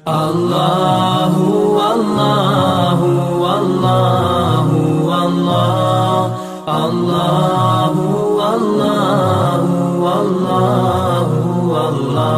Allahu Allahu Allahu Allah Allahu Allahu Allahu Allah.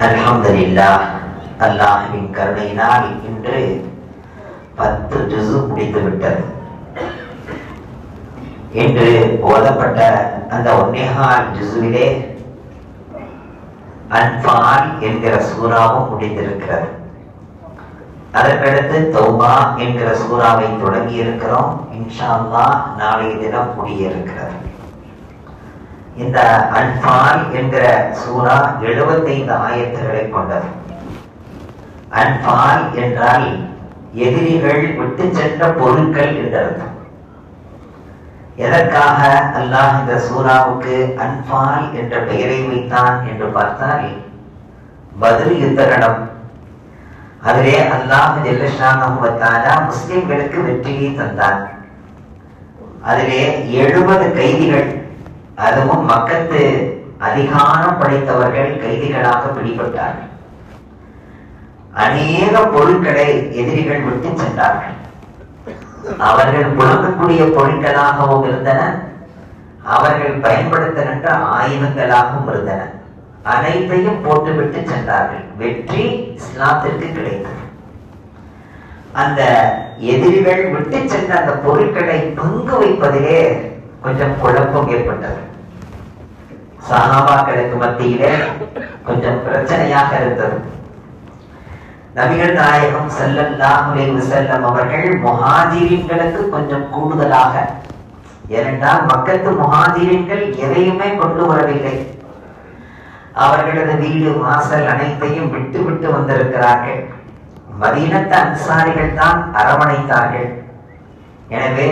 அல்ஹம்துலில்லாஹ், அல்லாஹ்வின் கருணையினால் இன்று 10 ஜுஸு முடித்து விட்டது. இன்று ஓதப்பட்ட அந்த 1.25 ஜுஸுவிலே அன்ஃபால் என்கிற சூறாவும் முடிந்திருக்கிறது. அதற்கடுத்து தௌபா என்கிற சூறாவை தொடங்கி இருக்கிறோம். இன்ஷா அல்லாஹ் நாளைய தினம் முடியிருக்கிறது. இந்த அன்ஃபால் என்கிற சூரா 75 ஆயத்துகளை கொண்டது. அன்ஃபால் என்றால் எதிரிகள் விட்டு சென்ற பொருட்கள் என்று அர்த்தம். எதற்காக அல்லாஹ் இந்த சூராவுக்கு அன்ஃபால் என்ற பெயரை வைத்தான் என்று பார்த்தால், பத்ர் யுத்த களம், அதிலே அல்லாஹ் ஜல்ல ஷானஹு வ தஆலா முஸ்லிம்களுக்கு வெற்றியை தந்தான். அதிலே 70 கைதிகள், அதுவும் மக்கத்து அதிகாரம் படைத்தவர்கள் கைதிகளாக பிடிபட்டார்கள். அநேக பொருட்களை எதிரிகள் விட்டு சென்றார்கள். அவர்கள் புழங்கக்கூடிய பொருட்களாகவும் இருந்தன, அவர்கள் பயன்படுத்த நின்ற ஆயுதங்களாகவும் இருந்தன. அனைத்தையும் போட்டுவிட்டு சென்றார்கள். வெற்றி இஸ்லாத்திற்கு கிடைத்தது. அந்த எதிரிகள் விட்டு சென்ற அந்த பொருட்களை பங்கு வைப்பதிலே கொஞ்சம் குழப்பம் ஏற்பட்டது. சஹாபாக்களுக்கு மத்தியிலே கொஞ்சம் பிரச்சனையாக இருந்தது. நபிகள் நாயகம் ஸல்லல்லாஹு அலைஹி வஸல்லம் அவர்கள் முஹாஜிரின்களுக்கு கொஞ்சம் கூடுதலாக, ஏனென்றால் மக்கத்து முஹாஜிரின்கள் எதையுமே கொண்டு வரவில்லை. அவர்களது வீடு வாசல் அனைத்தையும் விட்டு விட்டு வந்திருக்கிறார்கள். மதீனத்து அன்சாரிகள் தான் அரவணைத்தார்கள். எனவே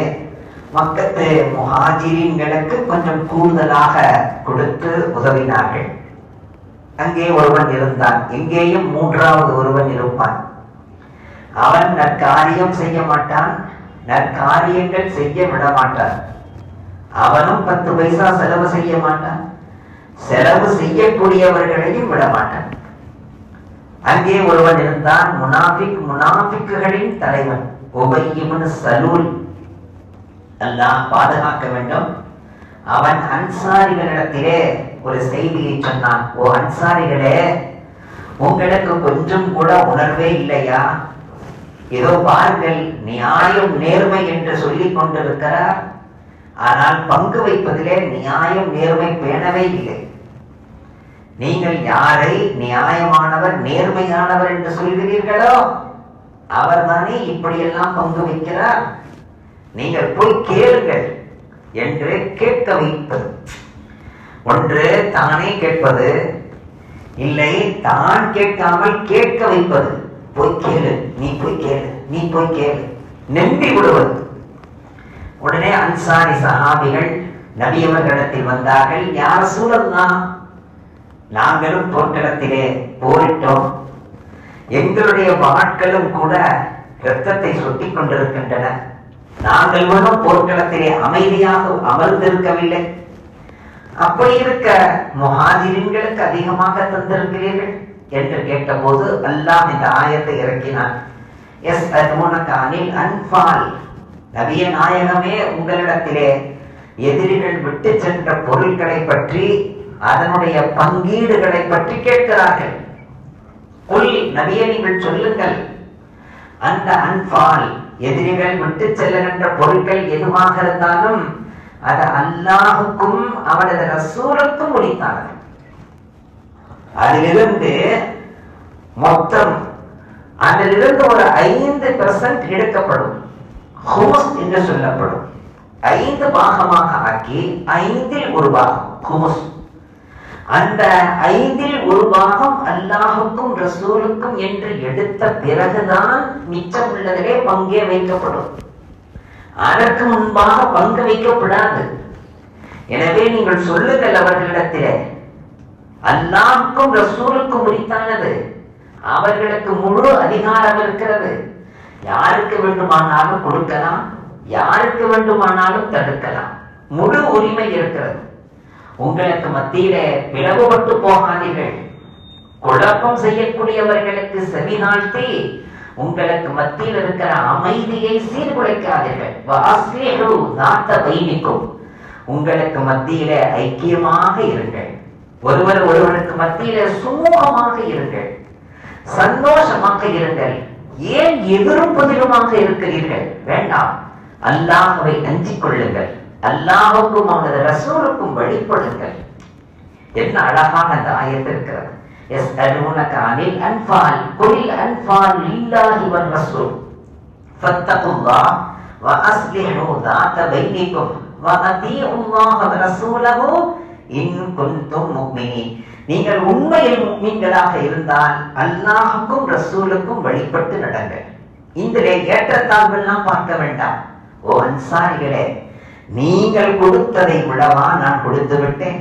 மக்கத்து முஹாஜிரின்களுக்கு கொஞ்சம் கூடுதலாக கொடுத்து உதவினார்கள். அங்கே ஒருவன் இருந்தான், இங்கேயும் 3வது ஒருவன் இருப்பான். அவன் நற்காரியம் செய்ய மாட்டான், நற்காரியங்கள் செய்ய விட மாட்டான். அவனும் 10 பைசா செலவு செய்ய மாட்டான், செலவு செய்யக்கூடியவர்களையும் விட மாட்டான். அங்கே ஒருவன் இருந்தான், முனாஃபிக்குகளின் தலைவன் உபய் இப்னு சலூல். அல்லாஹ் பாதுகாக்க வேண்டும். அவன் அன்சாரிகளிடத்திலே ஒரு செய்தியை சொன்னான். ஓ அன்சாரிகளே, உங்களுக்கு கொஞ்சம் கூட உணர்வே இல்லையா? ஏதோ பாருங்கள், நியாயம் நேர்மை என்று சொல்லிக் கொண்டிருக்கிறார், ஆனால் பங்கு வைப்பதிலே நியாயம் நேர்மை பேணவே இல்லை. நீங்கள் யாரை நியாயமானவர் நேர்மையானவர் என்று சொல்கிறீர்களோ அவர் தானே இப்படியெல்லாம் பங்கு வைக்கிறார். நீங்கள் போய் கேளுங்கள் என்று கேட்க வைப்பது. ஒன்று தானே கேட்பது, இல்லை, தான் கேட்காமல் கேட்க வைப்பது. போய் கேளு, நீ போய் கேளு, நீ போய் கேளு, நம்பி விடுவது. உடனே அன்சாரி சஹாபிகள் நபி அவர்களிடத்தில் வந்தார்கள். யா ரசூலல்லாஹ், நாங்களும் போர்க்களத்திலே போரிட்டோம், எங்களுடைய வாட்களும் கூட இரத்தத்தை சொட்டிக் கொண்டிருக்கின்றன, நாங்கள் ஒன்றும் போர்க்களத்திலே அமைதியாக அமர்ந்திருக்கவில்லை, அப்படி இருக்க முஹாஜிரின்களுக்கு அதிகமாக தந்திருக்கிறீர்கள் என்று கேட்டபோது அல்லாஹ் இந்த ஆயத்தை இறக்கினான். யஸ்அலூனக அனில் அன்ஃபால், நபியே நாயகமே, உங்களிடத்திலே எதிரிகள் விட்டு சென்ற பொருட்களை பற்றி, அதனுடைய பங்கீடுகளை பற்றி கேட்கிறார்கள். குல், நபியே நீங்கள் சொல்லுங்கள், அந்த அன்பால், எதிரிகள் விட்டு செல்லுகின்ற பொருட்கள் எதுவாக இருந்தாலும் அது அல்லாஹுக்கும் அவனது ரசூலுக்கும் உரித்தானது. அதிலிருந்து மொத்தம் அதிலிருந்து ஒரு 5% எடுக்கப்படும், ஹுமுஸ் என்று சொல்லப்படும். 5 பாகமாக ஆக்கி 5இல் ஒரு பாகம் ஹுமுஸ். அந்த 5இல் ஒரு பாகம் அல்லாஹுக்கும் ரசூலுக்கும் என்று எடுத்த பிறகுதான் மிச்சம் உள்ளதிலே பங்கே வைக்கப்படும். அதற்கு முன்பாக பங்கு வைக்கப்படாது. எனவே நீங்கள் சொல்லுங்கள் அவர்களிடத்திலே, அல்லாஹுக்கும் ரசூலுக்கும் உரித்தானது, அவர்களுக்கு முழு அதிகாரம் இருக்கிறது, யாருக்கு வேண்டுமானாலும் கொடுக்கலாம், யாருக்கு வேண்டுமானாலும் தடுக்கலாம், முழு உரிமை இருக்கிறது. உங்களுக்கு மத்தியிலே பிளவுபட்டு போகாதீர்கள், குழப்பம் செய்யக்கூடியவர்களுக்கு செவிதாழ்த்தி உங்களுக்கு மத்தியில் இருக்கிற அமைதியை சீர்குலைக்காதீர்கள். உங்களுக்கு மத்தியிலே ஐக்கியமாக இருங்கள், ஒருவர் ஒருவருக்கு மத்தியிலே சுமூகமாக இருங்கள், சந்தோஷமாக இருங்கள். ஏன் எதிரும் புதிருமாக இருக்கிறீர்கள்? வேண்டாம், அல்லாஹ்வை அஞ்சிக் கொள்ளுங்கள், அல்லாஹுக்கும் அவனது ரசூலுக்கும் வழிபடுங்கள். என்ன அழகான அந்த ஆயத்து இருக்கிறது. يسألونك عن الأنفال قل الأنفال لله والرسول فاتقوا الله وأصلحوا ذات بينكم وأطيعوا الله ورسوله إن كنتم مؤمنين. நீங்கள் உண்மையில் முஃமின்களாக இருந்தால் அல்லாஹுக்கும் ரசூலுக்கும் வழிபட்டு நடங்கள். இதிலே ஏற்றத்தாழ்வெல்லாம் பார்க்க வேண்டாம். ஓ அன்சாரிகளே, நீங்கள் கொடுத்ததை விடவா நான் கொடுத்து விட்டேன்?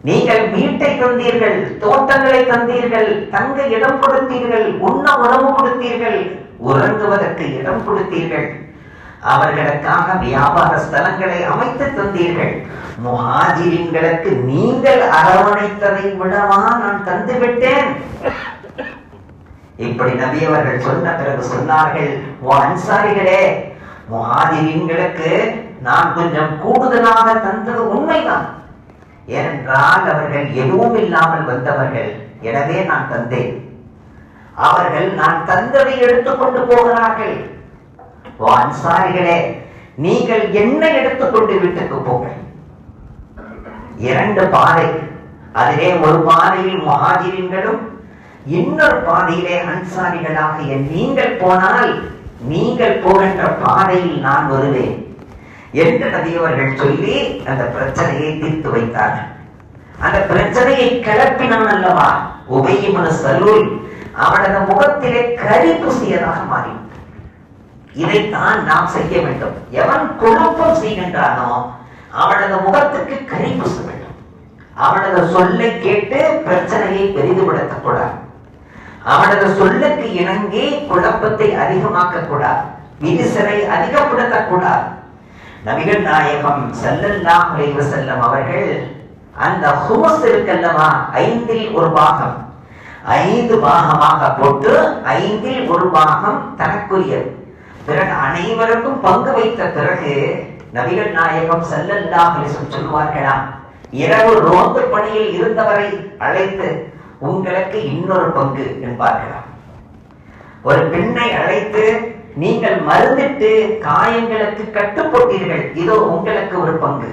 நீங்கள் வீட்டை தந்தீர்கள், தோட்டங்களை தந்தீர்கள், தங்க இடம் கொடுத்தீர்கள், உண்ண உணவு கொடுத்தீர்கள், உறங்குவதற்கு இடம் கொடுத்தீர்கள், அவர்களுக்காக வியாபார ஸ்தலங்களை அமைத்து தந்தீர்கள். முஹாஜிரின்களுக்கு நீங்கள் அரவணைத்ததை விடவா நான் தந்து விட்டேன்? இப்படி நபி அவர்கள் சொன்ன பிறகு சொன்னார்கள், ஓ அன்சாரிகளே, முஹாஜிரின்களுக்கு நான் கொஞ்சம் கூடுதலாக தந்தது உண்மைதான். ஏனென்றால் அவர்கள் எதுவும் இல்லாமல் வந்தவர்கள், எனவே நான் தந்தேன். அவர்கள் நான் தந்ததை எடுத்துக்கொண்டு போகிறார்கள். ஓ அன்சாரிகளே, நீங்கள் என்ன எடுத்துக்கொண்டு வீட்டுக்கு போங்கள். 2 பாதை, அதிலே ஒரு பாதையில் முஹாஜிரின்களும் இன்னொரு பாதையிலே அன்சாரிகளாகிய நீங்கள் போனால் நீங்கள் போகின்ற பாதையில் நான் வருவேன் என்று நபியவர்கள் சொல்லி அந்த பிரச்சனையை தீர்த்து வைத்தார்கள். அந்த பிரச்சனையை கிளப்பினான் அல்லவா உபை இப்னு சலூல், அவனது முகத்திலே கரி பூசியதாக மாறி. இதைத்தான் நாம் செய்ய வேண்டும். எவன் குழப்பம் செய்கின்றானோ அவனது முகத்துக்கு கரி பூச வேண்டும். அவனது சொல்லை கேட்டு பிரச்சனையை பெரிதுபடுத்தக் கூடாது. அவனது சொல்லுக்கு இணங்கி குழப்பத்தை அதிகமாக்க கூடாது, விரிசலை அதிகப்படுத்தக் கூடாது. நபிகள் நாயகம் ஸல்லல்லாஹு அலைஹி வஸல்லம் அவர்கள் அந்த ஹுமுஸ் இருக்கல்லவா, 5இல் ஒரு பாகம் 5 பாகமாக போட்டு 5இல் ஒரு பாகம் தனக்குரியது. பிறகு அனைவருக்கும் பங்கு வைத்த பிறகு நபிகள் நாயகம் ஸல்லல்லாஹு அலைஹி வஸல்லம் சொல்வார்களாம், இரவு ரோந்து பணியில் இருந்தவரை அழைத்து உங்களுக்கு இன்னொரு பங்கு என்பார்களாம். ஒரு பெண்ணை அழைத்து, நீங்கள் மருந்திட்டு காயங்களுக்கு கட்டுப்போட்டீர்கள், இதோ உங்களுக்கு ஒரு பங்கு.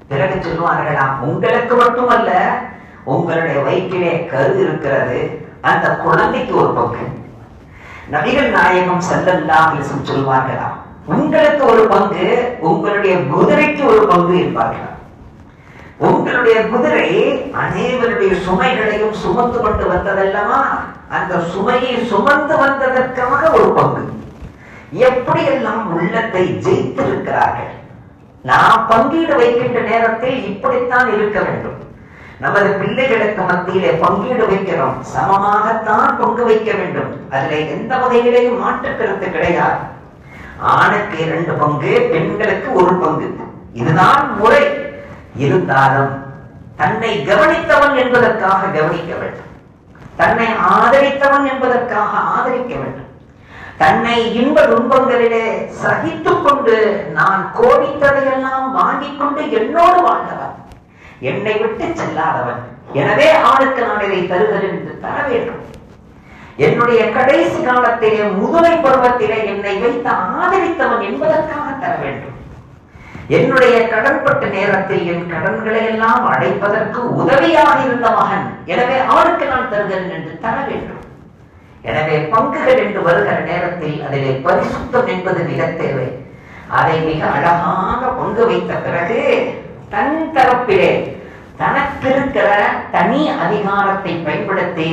பிறகு சொல்லுவார்களாம், உங்களுக்கு மட்டுமல்ல, உங்களுடைய வயிற்றிலே கரு இருக்கிறது, அந்த குழந்தைக்கு ஒரு பங்கு. நபிகள் நாயகம் ஸல்லல்லாஹு அலைஹி வஸல்லம் சொல்வார்களாம், உங்களுக்கு ஒரு பங்கு, உங்களுடைய குதிரைக்கு ஒரு பங்கு என்பார்களாம். உங்களுடைய குதிரை அனைவருடைய சுமைகளையும் சுமந்து கொண்டு வந்ததல்லவா, அந்த சுமையை சுமந்து வந்ததற்காக ஒரு பங்கு. எப்படியெல்லாம் உள்ளத்தை ஜெயித்திருக்கிறார்கள். நாம் பங்கீடு வைக்கின்ற நேரத்தில் இப்படித்தான் இருக்க வேண்டும். நமது பிள்ளைகளுக்கு மத்தியிலே பங்கீடு வைக்கிறோம், சமமாகத்தான் பங்கு வைக்க வேண்டும். அதிலே எந்த வகையிலேயும் மாற்று கருத்து கிடையாது. ஆணுக்கு 2 பங்கு, பெண்களுக்கு 1 பங்கு, இதுதான் முறை. இருந்தாலும் தன்னை கவனித்தவன் என்பதற்காக கவனிக்க வேண்டும், தன்னை ஆதரித்தவன் என்பதற்காக ஆதரிக்க வேண்டும். தன்னை இன்ப துன்பங்களிலே சகித்துக் கொண்டு நான் கோடித்ததையெல்லாம் வாங்கிக் கொண்டு என்னோடு வாழ்ந்தவன், என்னை விட்டு செல்லாதவன். எனவே ஆளுக்கு நான் இதை தருகிறேன் என்று தர வேண்டும். என்னுடைய கடைசி காலத்திலே முதுமை பருவத்திலே என்னை வைத்து ஆதரித்தவன் என்பதற்காக தர வேண்டும். என்னுடைய கடன்பட்ட நேரத்தில் என் கடன்களை எல்லாம் அடைப்பதற்கு உதவியாக இருந்த மகன், எனவே அவனுக்கு நான் தருகிறேன் என்று தர வேண்டும். எனவே பங்குகள் என்று வருகிற நேரத்தில் அதிலே பரிசுத்தம் என்பது மிக தேவை. அதை மிக அழகாக பங்கு வைத்த பிறகு தன் தரப்பிலே தனக்கு இருக்கிற தனி அதிகாரத்தை பயன்படுத்தி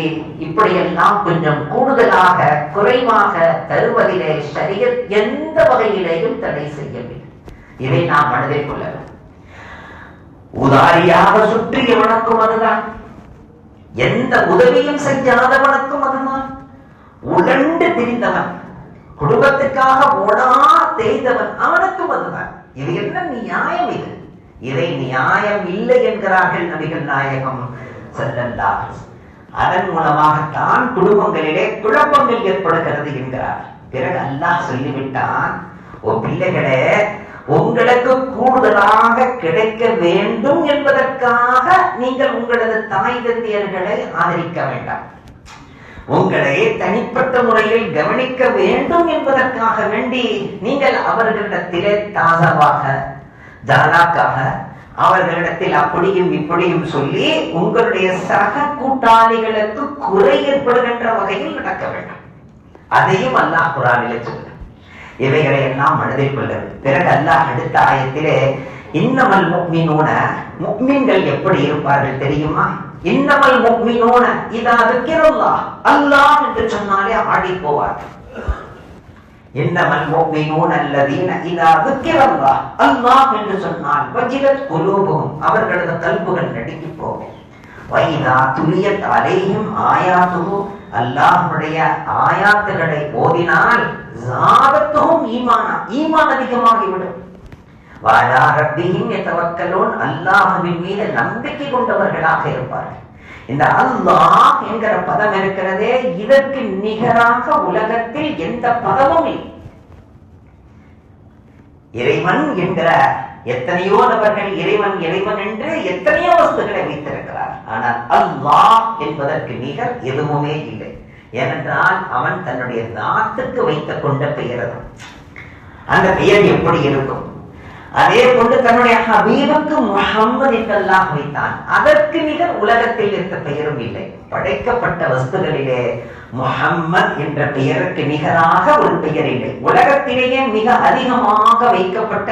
இப்படியெல்லாம் கொஞ்சம் கூடுதலாக குறைவாக தருவதிலே ஷரியத் எந்த வகையிலேயும் தடை செய்யவில்லை. இதை நாம் மனதில் கொள்ள வேண்டும். உதாரியாக சுற்றியவனுக்கும் அதுதான், எந்த உதவியும் செய்யாதவனுக்கும் அதுதான், உழண்டு திரிந்தவன், குடும்பத்துக்காக ஓடா தேய்ந்தவன் அவனுக்கும் அதுதான். இது என்ன நியாயம்? இது இதை நியாயம் இல்லை என்கிறார்கள் நபிகள் நாயகம் ஸல்லல்லாஹு அலைஹி வஸல்லம். அதன் மூலமாகத்தான் குடும்பங்களிலே குழப்பங்கள் ஏற்படுகிறது என்கிறார். பிறகு அல்லாஹ் சொல்லிவிட்டான், ஓ பிள்ளைகளே, உங்களுக்கு கூடுதலாக கிடைக்க வேண்டும் என்பதற்காக நீங்கள் உங்களது தாய் தந்தையர்களை ஆதரிக்க வேண்டாம். உங்களை தனிப்பட்ட முறையில் கவனிக்க வேண்டும் என்பதற்காக வேண்டி நீங்கள் அவர்களிடத்திலே தாசாவாக ஜாலாக்காக அவர்களிடத்தில் அப்படியும் இப்படியும் சொல்லி உங்களுடைய சக கூட்டாளிகளுக்கு குறை ஏற்படுகின்ற வகையில் நடக்க வேண்டும். அதையும் அல்லாஹ் குர்ஆனிலே சொல்லுகிறார். இவைகளை எல்லாம் மனதில் கொள்ள. பிறகு அல்லாஹ் அடுத்த ஆயத்திலே இன்னமல் முஃமினூன, முஃமின்கள் எப்படி இருப்பார்கள் தெரியுமா? இன்னமல் முஃமினூன இதா ذكرல்லாஹ், அல்லாஹ் என்று சொன்னாலே ஆடி போவார்கள். இன்னமல் முஃமினூன அல்லதீன இதா ذكرல்லாஹ், அல்லாஹ் என்று சொன்னால் வஜிலத் குலூபுஹும், அவர்களது கல்புகள் நடுங்கி போகும். வைதா துலியத் அலைஹிம் ஆயாத்துஹு, அல்லாஹ்வுடைய ஆயாத்துகளை ஓதினால் ஜாதத்துஹும் ஈமானா, ஈமான் அதிகமாகிவிடும். வஅலா ரப்பிஹிம் யதவக்கலூன், அல்லாஹ்வின் மீது நம்பிக்கை கொண்டவர்களாக இருப்பார்கள். இந்த அல்லாஹ் என்கிற பதம் இருக்கிறதே, இதற்கு நிகராக உலகத்தில் எந்த பதமும் இல்லை. இறைவன் என்கிற எத்தனையோ நபர்கள் இறைவன் இறைவன் என்று எத்தனையோ வஸ்துக்களை வைத்திருக்கிறார். ஆனால் அல்லாஹ் என்பதற்கு நிகர் எதுவுமே இல்லை. ஏனென்றால் அவன் தன்னுடைய நாட்டுக்கு வைத்துக் கொண்ட பெயர். அந்த பெயர் எப்படி இருக்கும்? அதே போன்று தன்னுடைய ஹபீபுக்கு முஹம்மது என்றெல்லாம் வைத்தான். அதற்கு நிகர் உலகத்தில் எந்த பெயரும் இல்லை. படைக்கப்பட்ட வஸ்துகளிலே முஹம்மத் என்ற பெயருக்கு நிகராக ஒரு பெயர் இல்லை. உலகத்திலேயே மிக அதிகமாக வைக்கப்பட்ட,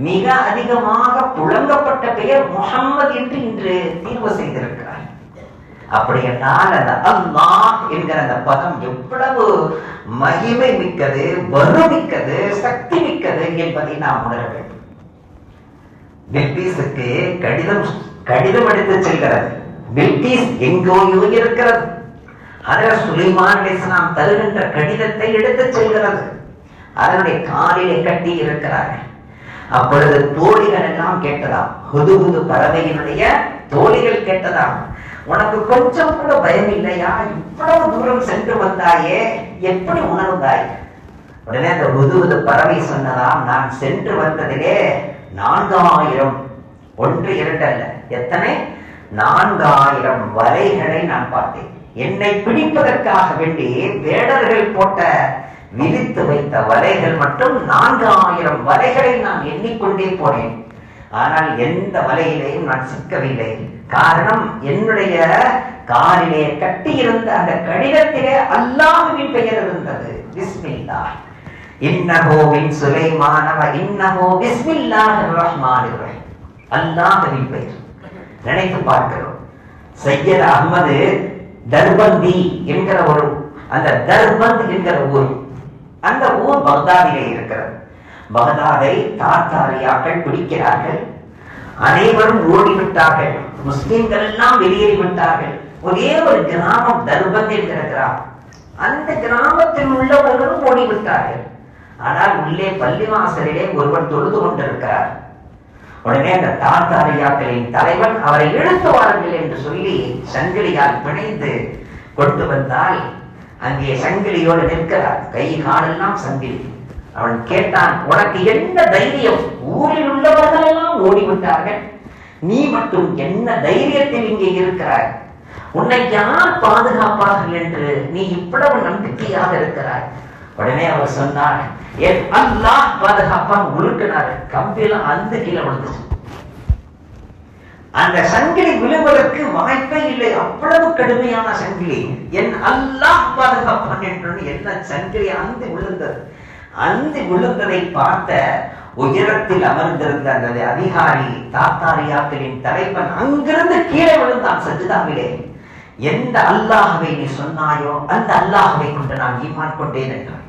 மிக அதிகமாக புழங்கப்பட்ட பெயர் முஹம்மது என்று இன்று தீர்வு செய்திருக்கிறார். அப்படி என்றால் அந்த அல்லாஹ் என்கிற அந்த பதம் எவ்வளவு மகிமை மிக்கது, வலுமிக்கது, சக்தி மிக்கது என்பதை நாம் உணர வேண்டும். பில்கீஸுக்கு கடிதம் எடுத்து செல்கிறது. பில்கீஸ் எங்கோயோ இருக்கிறது. ஹஜ்ரத் சுலைமான் அலைஹிஸ்ஸலாம் தருகின்ற கடிதத்தை எடுத்து செல்கிறது. அதனுடைய காலிலே கட்டி இருக்கிறார்கள். அப்பொழுது தோழிகள் எல்லாம் கேட்டதாம், ஹுதுஹுது பறவையினுடைய தோழிகள் கேட்டதாம், உனக்கு கொஞ்சம் கூட பயம் இல்லையா? இவ்வளவு தூரம் சென்று வந்தாயே, எப்படி உணர்ந்தாய்? உடனே அந்த ஹுதுஹுது பறவை சொன்னதாம், நான் சென்று வந்ததிலே 4000, 1 2 அல்ல, எத்தனை 4000 வலைகளை நான் பார்த்தேன். என்னை பிடிப்பதற்காக வேண்டி வேடர்கள் போட்ட, விரித்து வைத்த வலைகள் மட்டும் 4000 வலைகளை நான் எண்ணிக்கொண்டே போனேன். ஆனால் எந்த வலையிலேயும் நான் சிக்கவில்லை. காரணம், என்னுடைய காலிலே கட்டியிருந்த அந்த கடிதத்திலே அல்லாஹ்வின் பெயர் இருந்தது. பிஸ்மில்லாஹ் இன்னஹு மின் சுலைமான வ இன்னஹு பிஸ்மில்லாஹிர் ரஹ்மானிர் ரஹீம். அல்லாஹ்வின் பெயர். நினைத்து பார்க்கிறோம். சையத் அஹ்மது தர்பந்தி என்கிற ஒரு அந்த தர்பந்த் என்கிற ஊர், அந்த ஊர் பக்தாதிலே இருக்கிறது. பகதாதை தாத்தாரியாக்கள் பிடிக்கிறார்கள். அனைவரும் ஓடிவிட்டார்கள். முஸ்லிம்கள் எல்லாம் வெளியேறிவிட்டார்கள். ஒரே ஒரு கிராமம் தர்பந்த் என்கிற கிராமம். அந்த கிராமத்தில் உள்ளவர்களும் ஓடிவிட்டார்கள். ஆனால் உள்ளே பள்ளிவாசலிலே ஒருவர் தொழுது கொண்டிருக்கிறார். உடனே அந்த தாத்தாரியாக்களின் தலைவன் அவரை இழுத்து வாருங்கள் என்று சொல்லி சங்கிலியால் பிணைந்து கொண்டு வந்தால் அங்கே சங்கிலியோடு நிற்கிறார். கை காலெல்லாம் சங்கிலி. அவன் கேட்டான், உனக்கு என்ன தைரியம்? ஊரில் உள்ளவர்கள் எல்லாம் ஓடிவிட்டார்கள், நீ மட்டும் என்ன தைரியத்தில் இங்கே இருக்கிறாய்? உன்னை யார் பாதுகாப்பார்கள் என்று நீ இவ்வளவு நம்பிக்கையாக இருக்கிறாய்? உடனே அவர் சொன்னார், என் அல்லாஹ் பாதுகாப்பான். உருட்டினார். கம்பியில அந்த கீழே விழுந்துச்சு. அந்த சங்கிலி விழுவதற்கு வாய்ப்பே இல்லை, அவ்வளவு கடுமையான சங்கிலி. என் அல்லாஹ் பாதுகாப்பான் என்று என்ன சங்கிலி அந்து விழுந்தது. அந்து விழுந்ததை பார்த்த உயரத்தில் அமர்ந்திருந்த அந்த அதிகாரி தாத்தாரியாக்களின் தலைவன் அங்கிருந்து கீழே விழுந்தான் சஜிதாவிலே. எந்த அல்லாஹ்வை நீ சொன்னாயோ அந்த அல்லாஹ்வை கொண்டு நான் ஈமான் கொண்டேன் என்றான்.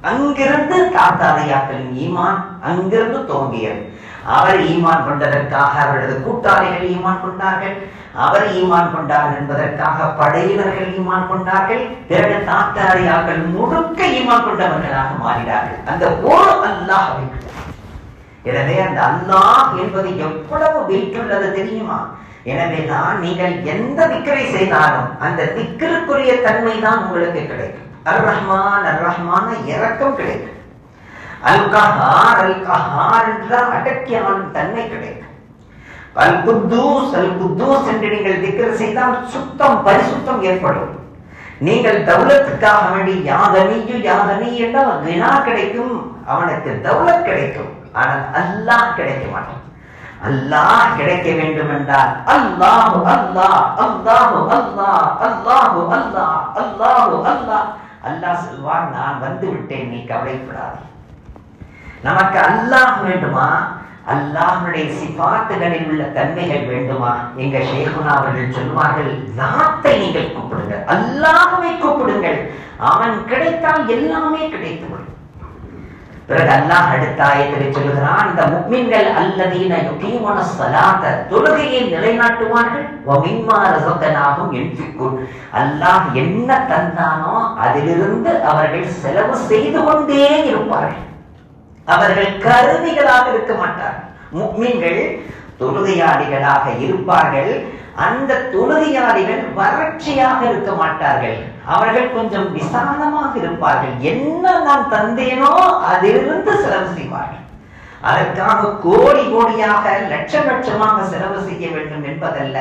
அங்கிருந்து தாத்தாரியாக்களின் ஈமான் அங்கிருந்து தோங்கியது. அவர் ஈமான் கொண்டதற்காக அவரது கூட்டாளிகள் ஈமான் கொண்டார்கள். அவர் ஈமான் கொண்டார் என்பதற்காக படையினர்கள் ஈமான் கொண்டார்கள். பிறகு தாத்தாரியாக்கள் முழுக்க ஈமான் கொண்டவர்களாக மாறினார்கள். அந்த ஒரு அல்லாஹ்வை. எனவே அந்த அல்லாஹ் என்பது எவ்வளவு வெயிட்டுள்ளது தெரியுமா? எனவேதான் நீங்கள் எந்த திக்கரை செய்தாலும் அந்த திக்கருக்குரிய தன்மை தான் உங்களுக்கு கிடைக்கும். அர் ரஹ்மான் அர் ரஹ்மான இரக்கம் கிடைக்கும். அல் கஹார் என்ற அடக்கியான தன்மை கிடைக்கும். அல் குத்தூஸ் என்று நீங்கள் திக்ர் செய்தால் சுத்தம் பரிசுத்தம் ஏற்படும். நீங்கள் தௌலத்துக்காக வேண்டி யாதனி என்றால் வினா கிடைக்கும், அவனுக்கு தௌலத் கிடைக்கும். ஆனால் அல்லாஹ் கிடைக்க மாட்டான். அல்லாஹ் கிடைக்க வேண்டும் என்றால் அல்லாஹு அல்லாஹ் அல்லாஹு அல்லாஹ் அல்லாஹு அல்லாஹ் அல்லாஹு அல்லாஹ். அல்லாஹ் சொல்வான், நான் வந்து விட்டேன், நீ கவலைப்படாதே. நமக்கு அல்லாஹ் வேண்டுமா? அல்லாஹ்வுடைய சிபாத்துகளில் உள்ள தன்மைகள் வேண்டுமா? எங்க ஷேகுனா அவர்கள் சொல்வார்கள், நாத்தை நீங்கள் கூப்பிடுங்கள், அல்லாஹ்வை கூப்பிடுங்கள், அவன் கிடைத்தால் எல்லாமே கிடைத்துவிடும். பிறகு அல்லாஹ் அடுத்த ஆயத்திலே சொல்கிறான், இந்த முஃமின்கள் அல்லதீன யுகீமுன ஸலாத, தொழுகையை நிலைநாட்டுவார்கள், வ மிம்மா ரஸக்னாஹும் யுன்ஃபிகூன், அல்லாஹ் என்ன தந்தானோ அதிலிருந்து அவர்கள் செலவு செய்து கொண்டே இருப்பார்கள். அவர்கள் கருவிகளாக இருக்க மாட்டார்கள். முஃமின்கள் தொழுகையாளிகளாக இருப்பார்கள். அந்த தொழுகையாளிகள் வறட்சியாக இருக்க மாட்டார்கள். அவர்கள் கொஞ்சம் விசாலமாக இருப்பார்கள். என்ன நான் தந்தேனோ அதிலிருந்து செலவு செய்வார்கள். அதற்காக கோடி கோடியாக லட்சம் லட்சமாக செலவு செய்ய வேண்டும் என்பதல்ல.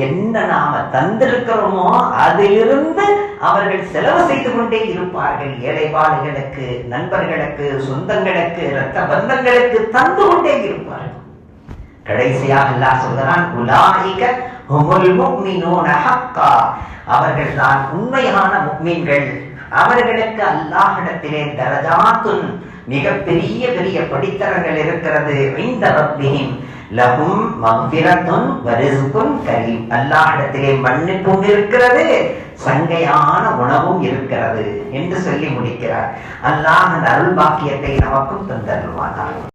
என்ன நாம தந்திருக்கிறோமோ அதிலிருந்து அவர்கள் செலவு செய்து கொண்டே இருப்பார்கள். ஏழைபாடுகளுக்கு, நண்பர்களுக்கு, சொந்தங்களுக்கு, இரத்த பந்தங்களுக்கு தந்து கொண்டே இருப்பார்கள். கடைசியாக அல்லாஹ் சொல்கிறான், உலாயிக ஹுமுல் முஃமினூன ஹக்கா, அவர்கள் தான் உண்மையான முஃமின்கள். அவர்களுக்கு அல்லாஹ்விடத்திலே தரஜாத்துன், மிக பெரிய பெரிய படித்தரங்கள் இருக்கிறது. இந்த ரப்பிஹிம் லஹும் மக்ஃபிரத்துன் வ ரிஸ்குன் கரீம், அல்லாஹ்விடத்திலே மன்னிப்பும் இருக்கிறது, சங்கையான உணவும் இருக்கிறது என்று சொல்லி முடிக்கிறார். அல்லாஹ் அந்த அருள் பாக்கியத்தை நமக்கும் தந்தருள்வானாக.